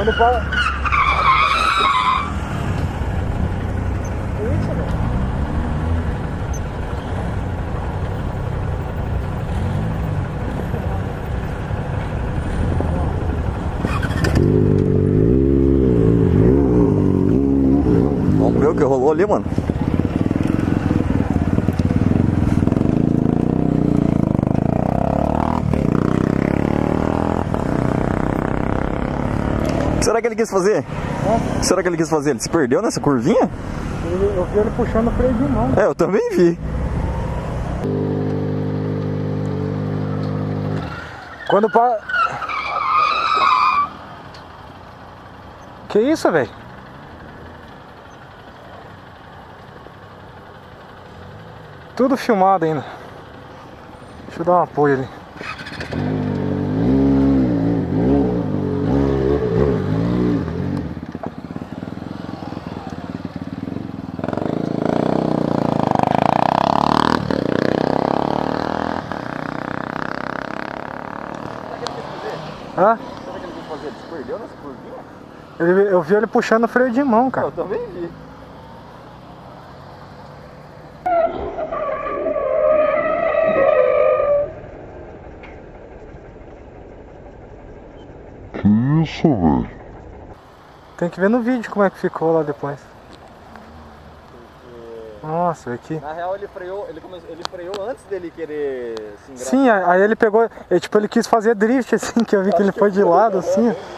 Quando para... Que isso, velho? Vamos ver o que rolou ali, mano. O que será que ele quis fazer? O que será que ele quis fazer? Ele se perdeu nessa curvinha? Eu vi ele puxando o freio de mão. É, eu também vi. Quando para... Que isso, velho? Tudo filmado ainda. Deixa eu dar um apoio ali. Hã? O que será que ele quis fazer? Ele se perdeu nessa curvinha? Eu vi ele puxando o freio de mão, cara. Eu também vi. Que isso, velho? Tem que ver no vídeo como é que ficou lá depois. Nossa, aqui. Na real ele freou antes dele querer se engraçar. Sim, aí ele pegou, tipo, ele quis fazer drift assim, que eu vi que ele foi de lado assim. Ó.